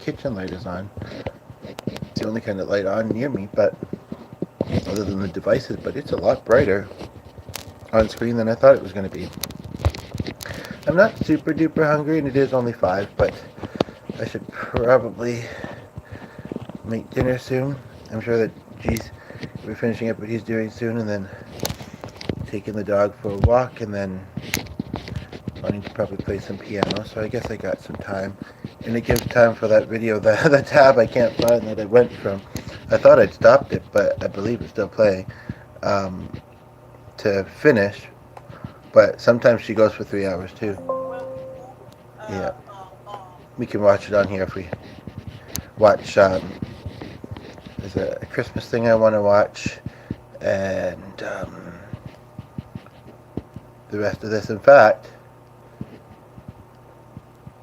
kitchen light is on. It's the only kind of light on near me, but other than the devices, but it's a lot brighter on screen than I thought it was going to be. I'm not super duper hungry, and it is only 5, but I should probably make dinner soon. I'm sure that G's we're finishing up what he's doing soon, and then taking the dog for a walk, and then wanting to probably play some piano. So I guess I got some time, and it gives time for that video, the tab I can't find that I went from. I thought I'd stopped it, but I believe it's still playing. Um, to finish, but sometimes she goes for 3 hours too. Yeah, we can watch it on here if we watch. There's a Christmas thing I want to watch, and the rest of this. In fact,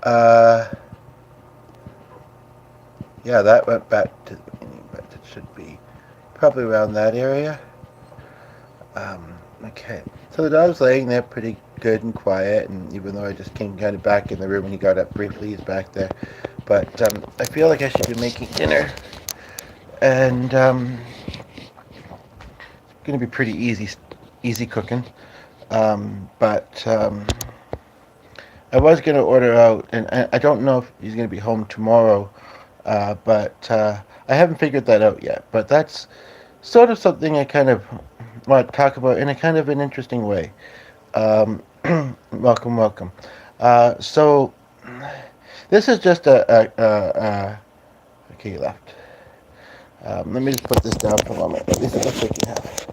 uh, yeah, that went back to the beginning, but it should be probably around that area. Okay, so the dog's laying there pretty good and quiet, and even though I just came kind of back in the room when he got up briefly, he's back there. But I feel like I should be making dinner, and it's going to be pretty easy cooking. But I was going to order out, and I don't know if he's going to be home tomorrow, but I haven't figured that out yet. But that's sort of something I kind of want to talk about in a kind of an interesting way. Um, welcome. So this is just okay, you left. Let me just put this down for a moment. This is a freaking half.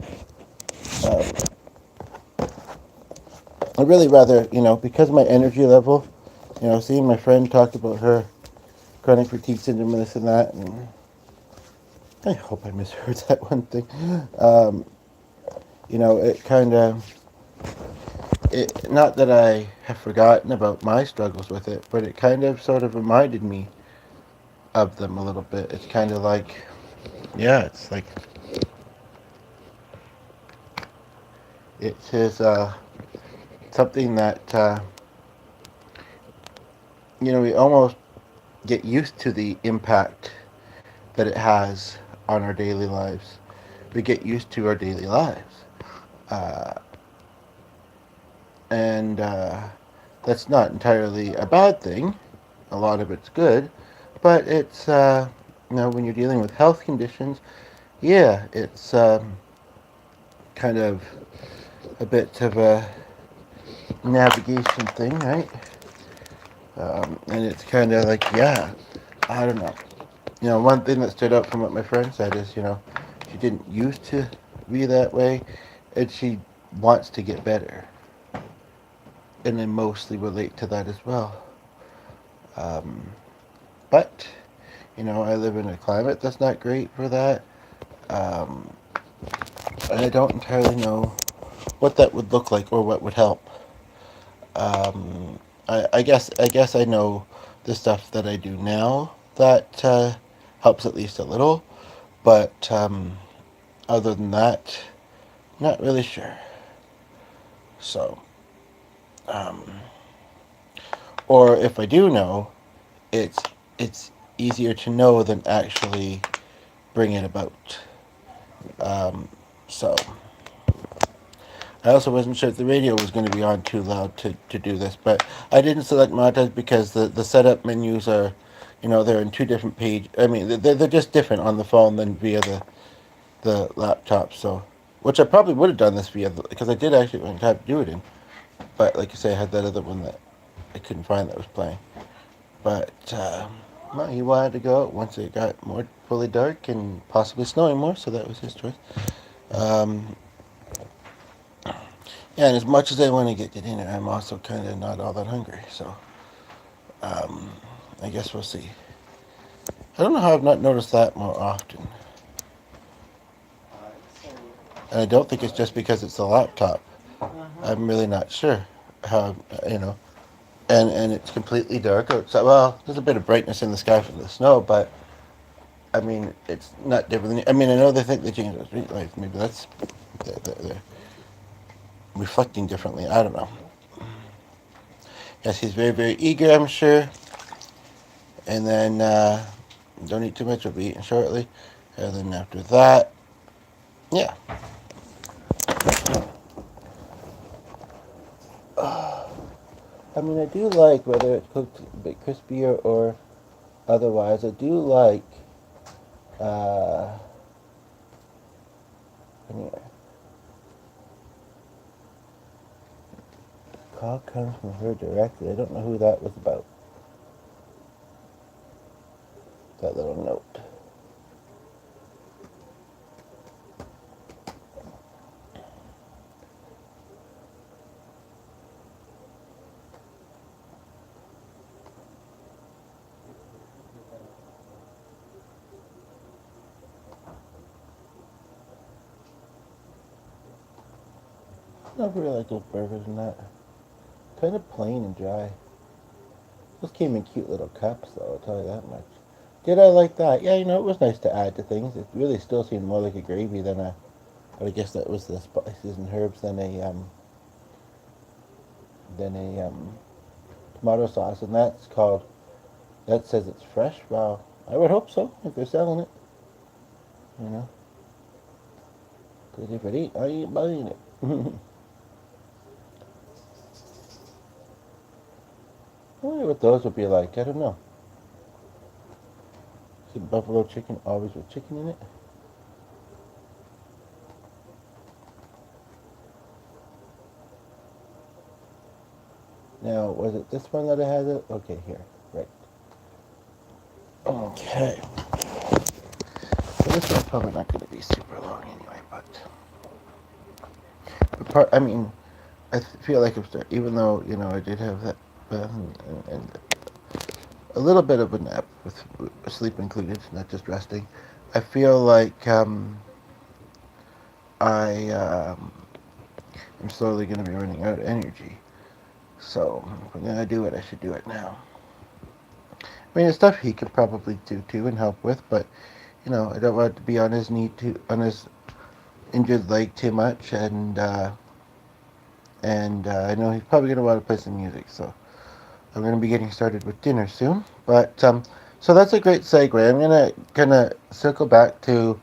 I really rather, because of my energy level, seeing my friend talk about her chronic fatigue syndrome and this and that, and I hope I misheard that one thing. It kind of, not that I have forgotten about my struggles with it, but it kind of sort of reminded me of them a little bit. It's kind of like, yeah, it's like, it is something that, we almost get used to the impact that it has on our daily lives. We get used to our daily lives. Uh, and that's not entirely a bad thing. A lot of it's good, but it's when you're dealing with health conditions, yeah, it's kind of a bit of a navigation thing, right? And it's kind of like, yeah, I don't know. One thing that stood out from what my friend said is, she didn't used to be that way, and she wants to get better. And I mostly relate to that as well. Um, but, I live in a climate that's not great for that. Um, and I don't entirely know what that would look like or what would help. I guess I know the stuff that I do now that helps at least a little, but other than that, not really sure. So, um, or if I do know, it's it's easier to know than actually bring it about. Um, so I also wasn't sure if the radio was going to be on too loud to do this, but I didn't select montage because the setup menus are, they're in two different page. I mean, they're just different on the phone than via the laptop. So, which I probably would have done this via because I did actually have to do it in, but like I say, I had that other one that I couldn't find that was playing. But well, he wanted to go out once it got more fully dark and possibly snowing more, so that was his choice. Um, yeah, and as much as I want to get to dinner, I'm also kind of not all that hungry, so um, I guess we'll see. I don't know how I've not noticed that more often. And I don't think it's just because it's a laptop. I'm really not sure how, and it's completely dark outside. Well, there's a bit of brightness in the sky from the snow, but I mean, it's not different. I mean, I know they think they changed the street lights. Maybe that's they're reflecting differently. I don't know. Yes, he's very, very eager, I'm sure. And then don't eat too much. I'll be eating shortly. And then after that, yeah. I mean, I do like whether it's cooked a bit crispier or otherwise. I do like. Uh, anyway, call comes from her directly. I don't know who that was about. That little note. I never really like those burgers and that. Kind of plain and dry. Those came in cute little cups, though, I'll tell you that much. Did I like that? Yeah, it was nice to add to things. It really still seemed more like a gravy than a. But I guess that was the spices and herbs than a tomato sauce, and that's called. That says it's fresh. Wow, I would hope so if they're selling it. You know, because if it ain't, I ain't buying it. I wonder what those would be like. I don't know. Is it buffalo chicken always with chicken in it? Now, was it this one that I had it? Okay, here. Right. Okay. So this one's probably not going to be super long anyway, I mean, I feel like if even though, I did have that and a little bit of a nap with sleep included, not just resting, I feel like I am slowly going to be running out of energy. So if I'm going to do it, I should do it now. I mean, it's stuff he could probably do too and help with, but I don't want it to be on his on his injured leg too much, and I know he's probably gonna want to play some music, so I'm gonna be getting started with dinner soon. But so that's a great segue. I'm gonna circle back to,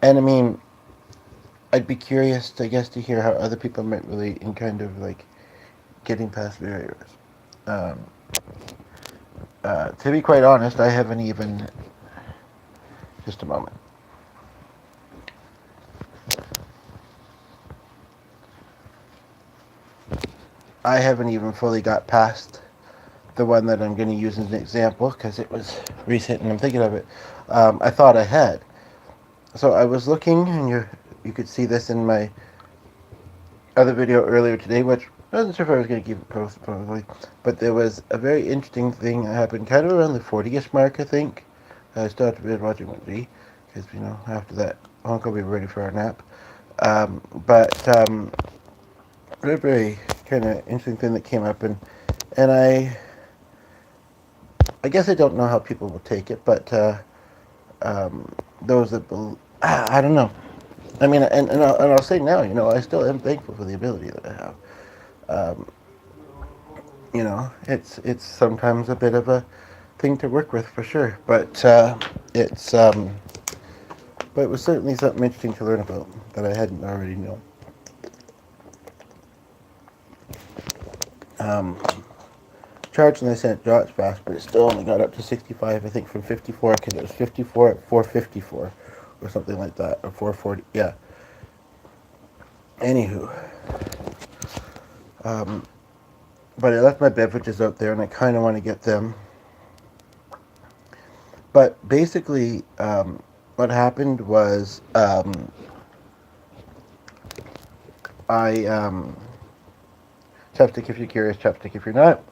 and I mean, I'd be curious, I guess, to hear how other people might relate in kind of like getting past barriers. Um, to be quite honest, I haven't even. Just a moment. I haven't even fully got past the one that I'm going to use as an example because it was recent and I'm thinking of it. I thought I had. So I was looking, and you could see this in my other video earlier today, which I wasn't sure if I was going to keep it posted probably, but there was a very interesting thing that happened kind of around the 40ish mark, I think. I still have to be watching McG because after that, Honk will be ready for our nap. But a very kind of interesting thing that came up, and I guess I don't know how people will take it, but those that I don't know. I mean, and I'll say now, I still am thankful for the ability that I have. Um, it's sometimes a bit of a thing to work with for sure, but it's but it was certainly something interesting to learn about that I hadn't already known. Um, Charged and I sent drops fast, but it still only got up to 65, I think, from 54, because it was 54 at 454, or something like that, or 440, yeah. Anywho, um, but I left my beverages out there, and I kind of want to get them. But basically, what happened was I chapstick if you're curious, chapstick if you're not.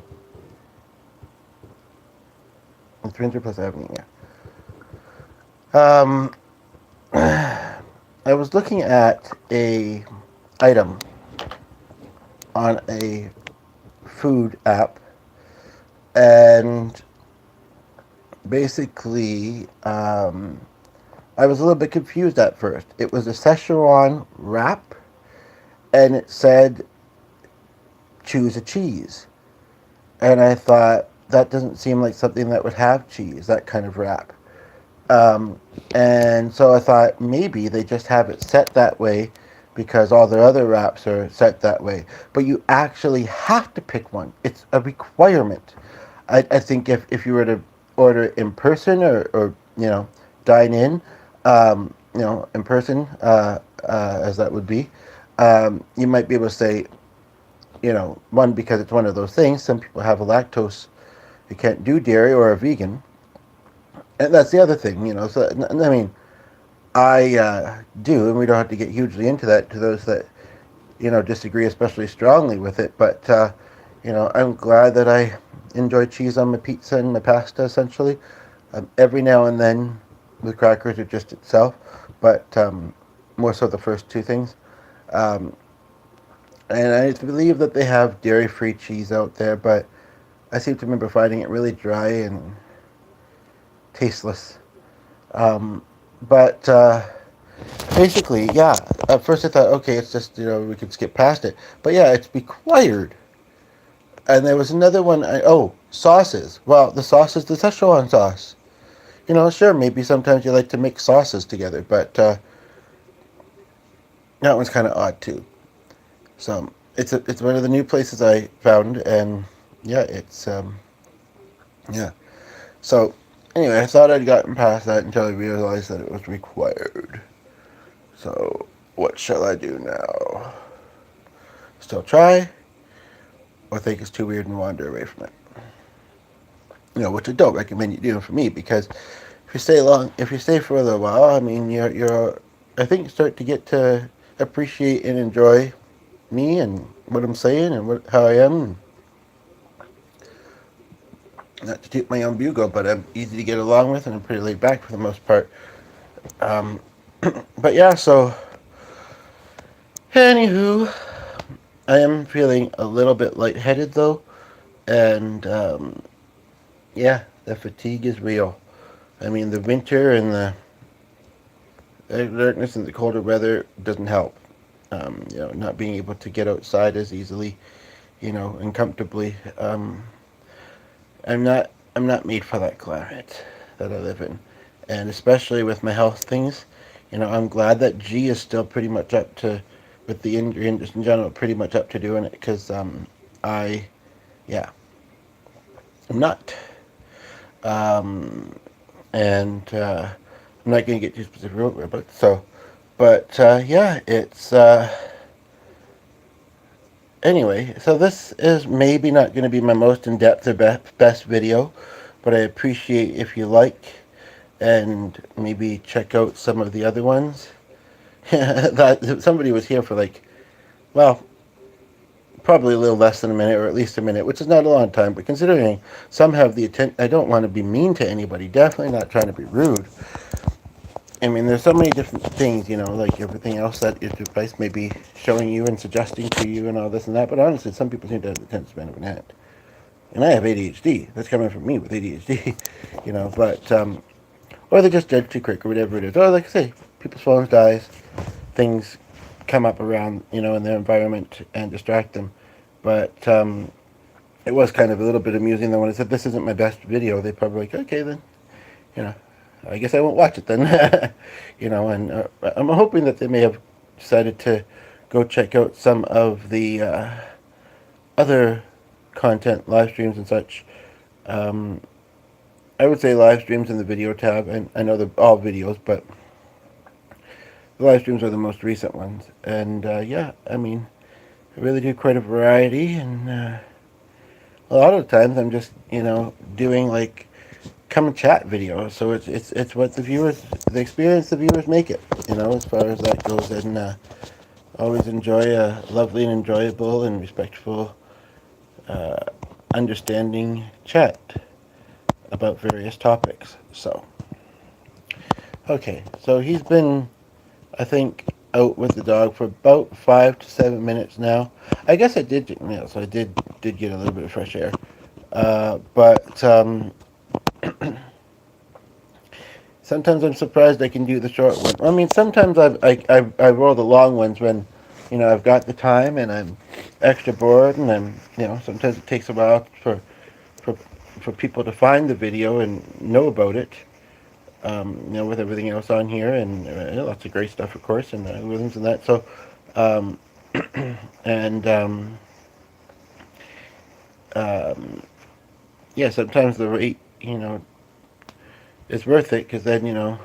It's rinser plus I haven't eaten yet. I was looking at a item on a food app, and basically, I was a little bit confused at first. It was a Szechuan wrap, and it said choose a cheese. And I thought, that doesn't seem like something that would have cheese, that kind of wrap. Um, and so I thought maybe they just have it set that way because all their other wraps are set that way. But you actually have to pick one. It's a requirement. I think if you were to order it in person or dine in, in person, as that would be, you might be able to say, one, because it's one of those things. Some people have a lactose, they can't do dairy or are vegan. And that's the other thing, So, I mean, I do, and we don't have to get hugely into that to those that, disagree especially strongly with it. But, I'm glad that I enjoy cheese on my pizza and my pasta, essentially. Every now and then, the crackers are just itself, but more so the first two things. Um, and I believe that they have dairy-free cheese out there, but I seem to remember finding it really dry and tasteless. Um, but basically, yeah. At first, I thought, okay, it's just we could skip past it. But yeah, it's required. And there was another one. Sauces. Well, the sauces, the Szechuan sauce. Sure, maybe sometimes you like to mix sauces together, but that one's kind of odd too. So it's one of the new places I found, and yeah, it's yeah. So anyway, I thought I'd gotten past that until I realized that it was required. So what shall I do now? Still try, or think it's too weird and wander away from it? Which I don't recommend you doing for me because if you stay for a little while, I mean, I think start to get to appreciate and enjoy me and what I'm saying and how I am. Not to toot my own bugle, but I'm easy to get along with and I'm pretty laid back for the most part. Um, but yeah, so anywho, I am feeling a little bit lightheaded though, and yeah, the fatigue is real. I mean, the winter and the darkness and the colder weather doesn't help. Not being able to get outside as easily, and comfortably. I'm not made for that climate that I live in, and especially with my health things. I'm glad that G is still pretty much up to, with the injury and just in general, pretty much up to doing it because I, yeah, I'm not. Um, and I'm not going to get too specific about it. So, but yeah, it's anyway. So this is maybe not going to be my most in-depth or best video, but I appreciate if you like and maybe check out some of the other ones. That somebody was here for well, probably a little less than a minute, or at least a minute, which is not a long time. But considering some have the attention, I don't want to be mean to anybody. Definitely not trying to be rude. I mean, there's so many different things, like everything else that your device may be showing you and suggesting to you and all this and that. But honestly, some people seem to have the attention span of an ant. And I have ADHD. That's coming from me with ADHD, But or they just judge too quick or whatever it is. Or like I say, people's phones dies, things come up around, in their environment and distract them. But it was kind of a little bit amusing that when I said this isn't my best video, they probably like, okay then, you know, I guess I won't watch it then. And I'm hoping that they may have decided to go check out some of the other content, live streams and such. Um, I would say live streams in the video tab, and I know they're all videos, but the live streams are the most recent ones. And yeah, I mean, I really do quite a variety, and a lot of the times I'm just, doing like come and chat videos. So it's what the experience the viewers make it, as far as that goes. And always enjoy a lovely and enjoyable and respectful, uh, understanding chat about various topics. So, okay, so he's been, I think, out with the dog for about 5 to 7 minutes now. I guess I did, so I did get a little bit of fresh air. But sometimes I'm surprised I can do the short one. I mean, sometimes I roll the long ones when, I've got the time and I'm extra bored and I'm, sometimes it takes a while for for people to find the video and know about it. With everything else on here, and lots of great stuff, of course, and algorithms and that. So, um, and um, yeah, sometimes the rate, is worth it, because then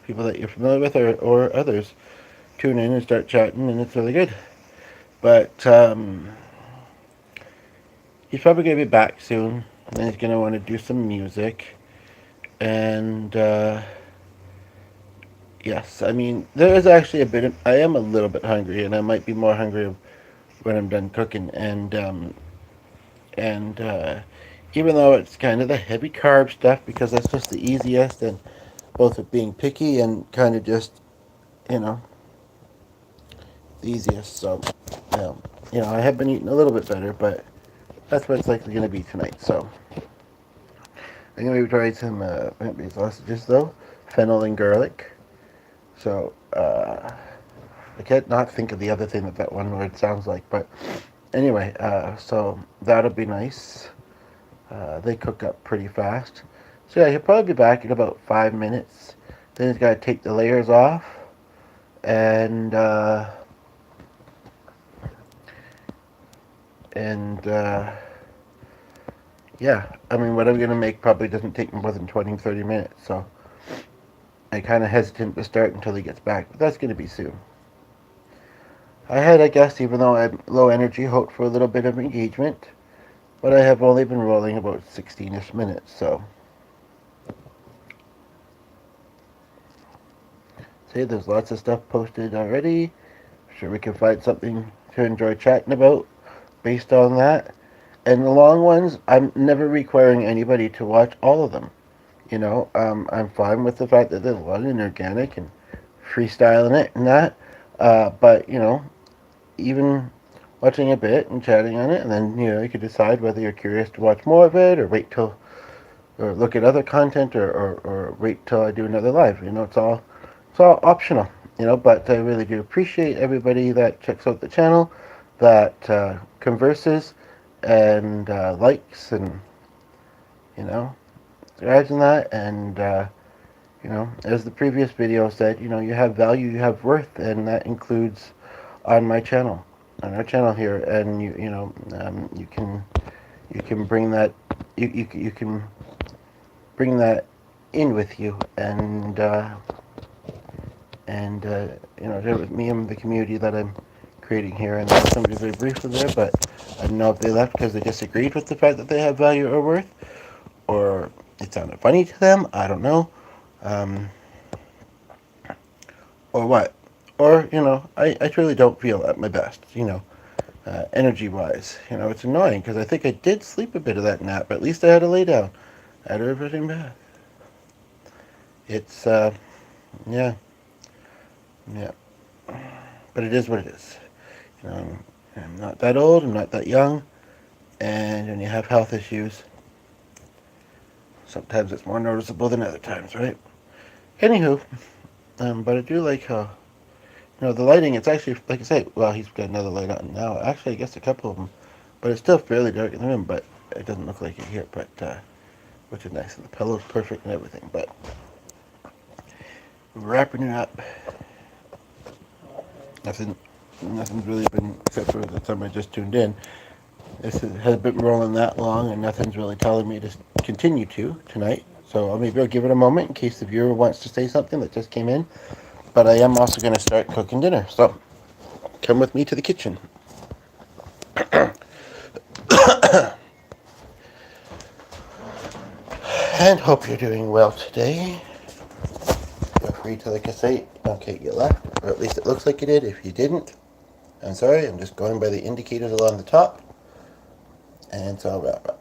people that you're familiar with, or others tune in and start chatting, and it's really good. But he's probably gonna be back soon, and then he's gonna want to do some music, and yes, I mean, there is actually a bit of, I am a little bit hungry, and I might be more hungry when I'm done cooking. And even though it's kind of the heavy carb stuff, because that's just the easiest, and both of being picky and kind of just, you know, the easiest. So, I have been eating a little bit better, but that's what it's likely going to be tonight. So, I'm going to be trying some plant-based sausages, though, fennel and garlic. So, I can't not think of the other thing that one word sounds like, but anyway, so that'll be nice. They cook up pretty fast. So yeah, he'll probably be back in about 5 minutes. Then he's got to take the layers off, and yeah, I mean, what I'm gonna make probably doesn't take more than 20-30 minutes. So I kind of hesitant to start until he gets back, but that's gonna be soon. I had, I guess, even though I'm low energy, hoped for a little bit of engagement, but I have only been rolling about 16-ish minutes, so. See, there's lots of stuff posted already. Sure we can find something to enjoy chatting about based on that. And the long ones, I'm never requiring anybody to watch all of them. I'm fine with the fact that they're long and organic and freestyling it and that. But, even watching a bit and chatting on it, and then, you could decide whether you're curious to watch more of it, or or look at other content, or wait till I do another live. It's all optional, but I really do appreciate everybody that checks out the channel, that converses, and likes, and, subscribes and that, and, as the previous video said, you have value, you have worth, and that includes on my channel, on our channel here, and you can bring that, you can bring that in with you, and share with me and the community that I'm creating here. And there's somebody very briefly there, but I don't know if they left because they disagreed with the fact that they have value or worth, or it sounded funny to them. I don't know, or what. Or, I truly don't feel at my best, energy-wise. It's annoying because I think I did sleep a bit of that nap, but at least I had to lay down. I had everything back. It's, yeah. Yeah. But it is what it is. I'm not that old, I'm not that young, and when you have health issues, sometimes it's more noticeable than other times, right? Anywho, but I do like how, the lighting, it's actually, like I say, well, he's got another light on now. Actually, I guess a couple of them, but it's still fairly dark in the room, but it doesn't look like it here, but, which is nice, and the pillow's perfect and everything, but wrapping it up. Nothing's really been, except for the time I just tuned in. This has been rolling that long, and nothing's really telling me to continue tonight. So maybe I'll give it a moment in case the viewer wants to say something that just came in. But I am also going to start cooking dinner. So come with me to the kitchen. And hope you're doing well today. Feel free to, like I say, okay, you left, or at least it looks like you did. If you didn't, I'm sorry. I'm just going by the indicators along the top. And so I'll wrap up.